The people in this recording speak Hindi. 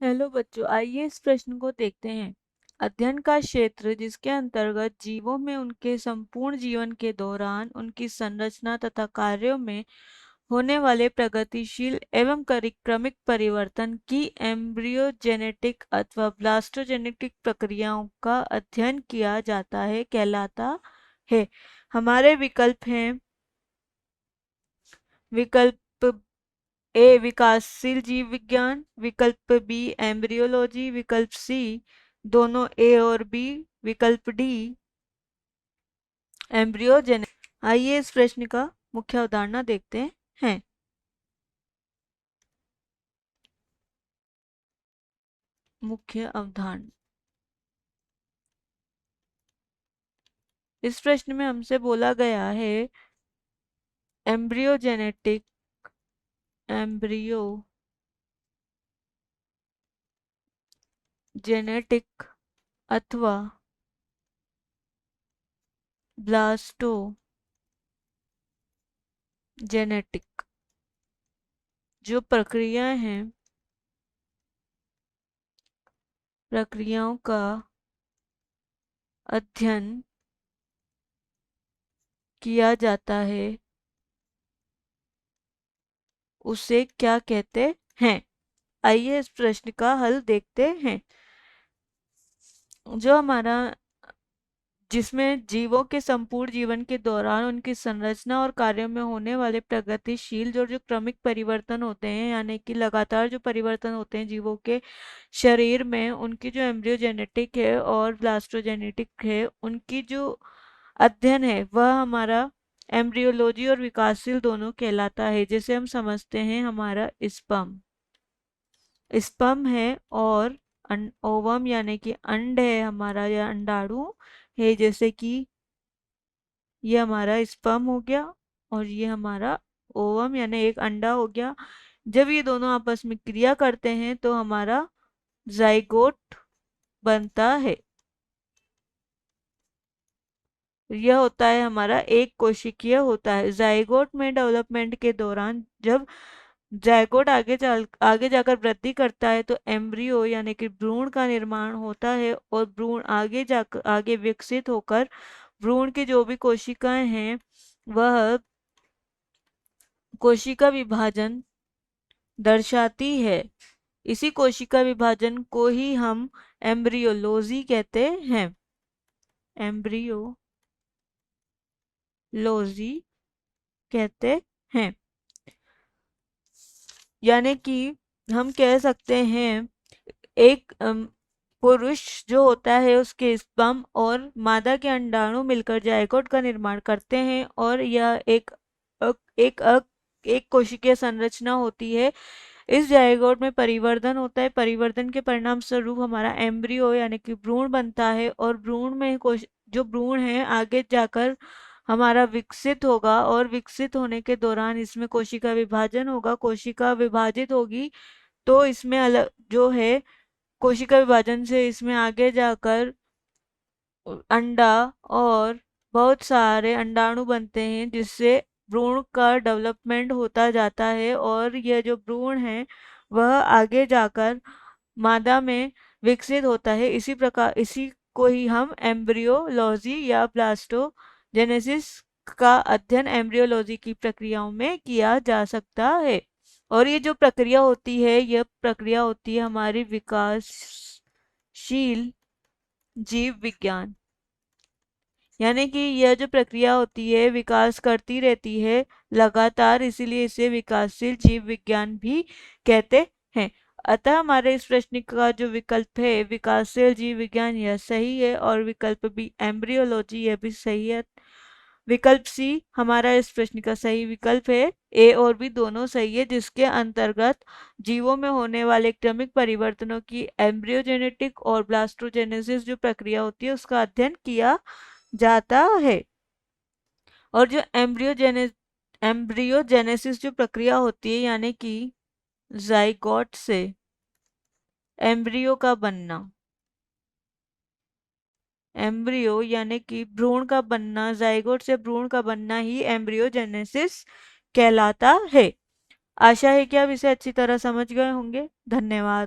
हेलो बच्चों, आइए इस प्रश्न को देखते हैं। अध्ययन का क्षेत्र जिसके अंतर्गत जीवों में उनके संपूर्ण जीवन के दौरान उनकी संरचना तथा कार्यों में होने वाले प्रगतिशील एवं क्रमिक परिवर्तन की एम्ब्रियोजेनेटिक अथवा ब्लास्टोजेनेटिक प्रक्रियाओं का अध्ययन किया जाता है कहलाता है। हमारे विकल्प हैं। विकल्प ए विकासशील जीव विज्ञान, विकल्प बी एम्ब्रियोलॉजी, विकल्प सी दोनों ए और बी, विकल्प डी एम्ब्रियोजेनिक। आइए इस प्रश्न का मुख्य अवधारणा देखते हैं। मुख्य अवधारणा, इस प्रश्न में हमसे बोला गया है एम्ब्रियोजेनेटिक एम्ब्रियोजेनेटिक अथवा ब्लास्टोजेनेटिक जो प्रक्रियाएं हैं, प्रक्रियाओं का अध्ययन किया जाता है उसे क्या कहते हैं। आइए इस प्रश्न का हल देखते हैं। जो हमारा जिसमें जीवों के संपूर्ण जीवन के दौरान उनकी संरचना और कार्यों में होने वाले प्रगतिशील जो जो क्रमिक परिवर्तन होते हैं, यानी कि लगातार जो परिवर्तन होते हैं जीवों के शरीर में, उनकी जो एम्ब्रियोजेनेटिक है और ब्लास्टोजेनेटिक है, उनकी जो अध्ययन है वह हमारा एम्ब्रियोलॉजी और विकासशील दोनों कहलाता है। जैसे हम समझते हैं हमारा स्पर्म है और ओवम यानी कि अंड है हमारा, या अंडाणु है। जैसे कि ये हमारा स्पर्म हो गया और ये हमारा ओवम यानी एक अंडा हो गया। जब ये दोनों आपस में क्रिया करते हैं तो हमारा जाइगोट बनता है। यह होता है हमारा एक कोशिकीय होता है। जाइगोट में डेवलपमेंट के दौरान जब जायगोट आगे जाकर वृद्धि करता है तो एम्ब्रियो यानी कि भ्रूण का निर्माण होता है, और भ्रूण आगे विकसित होकर भ्रूण की जो भी कोशिकाएं हैं वह कोशिका विभाजन दर्शाती है। इसी कोशिका विभाजन को ही हम एम्ब्रियोलॉजी कहते हैं। एम्ब्रियोलॉजी कहते हैं। यानी कि हम कह सकते हैं एक पुरुष जो होता है उसके स्पर्म और मादा के अंडाणु मिलकर जायगोट का निर्माण करते हैं, और यह एक कोशिकीय संरचना होती है। इस जायगोट में परिवर्तन होता है। परिवर्तन के परिणाम स्वरूप हमारा एम्ब्रियो यानी कि भ्रूण बनता है, और भ्रूण में जो भ्रूण है आगे जाकर हमारा विकसित होगा, और विकसित होने के दौरान इसमें कोशिका विभाजन होगा। कोशिका विभाजित होगी तो इसमें अलग जो है कोशिका विभाजन से इसमें आगे जाकर अंडा और बहुत सारे अंडाणु बनते हैं, जिससे भ्रूण का डेवलपमेंट होता जाता है, और यह जो भ्रूण है वह आगे जाकर मादा में विकसित होता है। इसी प्रकार इसी को ही हम एम्ब्रियोलॉजी या ब्लास्टोजेनेसिस का अध्ययन एम्ब्रियोलॉजी की प्रक्रियाओं में किया जा सकता है। और ये जो प्रक्रिया होती है, यह प्रक्रिया होती है हमारी विकासशील जीव विज्ञान। यानी कि यह जो प्रक्रिया होती है विकास करती रहती है लगातार, इसीलिए इसे विकासशील जीव विज्ञान भी कहते हैं। अतः हमारे इस प्रश्न का जो विकल्प है विकासशील जीव विज्ञान यह सही है, और विकल्प बी एम्ब्रियोलॉजी यह भी सही है। विकल्प सी हमारा इस प्रश्न का सही विकल्प है। ए और बी दोनों सही है, जिसके अंतर्गत जीवों में होने वाले क्रमिक परिवर्तनों की एम्ब्रियोजेनेटिक और ब्लास्टोजेनेसिस जो प्रक्रिया होती है उसका अध्ययन किया जाता है। और जो एम्ब्रियोजेनेसिस जो प्रक्रिया होती है, यानी कि जाइगोट से एम्ब्रियो का बनना, एम्ब्रियो यानी कि भ्रूण का बनना, जाइगोट से भ्रूण का बनना ही एम्ब्रियोजेनेसिस कहलाता है। आशा है कि आप इसे अच्छी तरह समझ गए होंगे। धन्यवाद।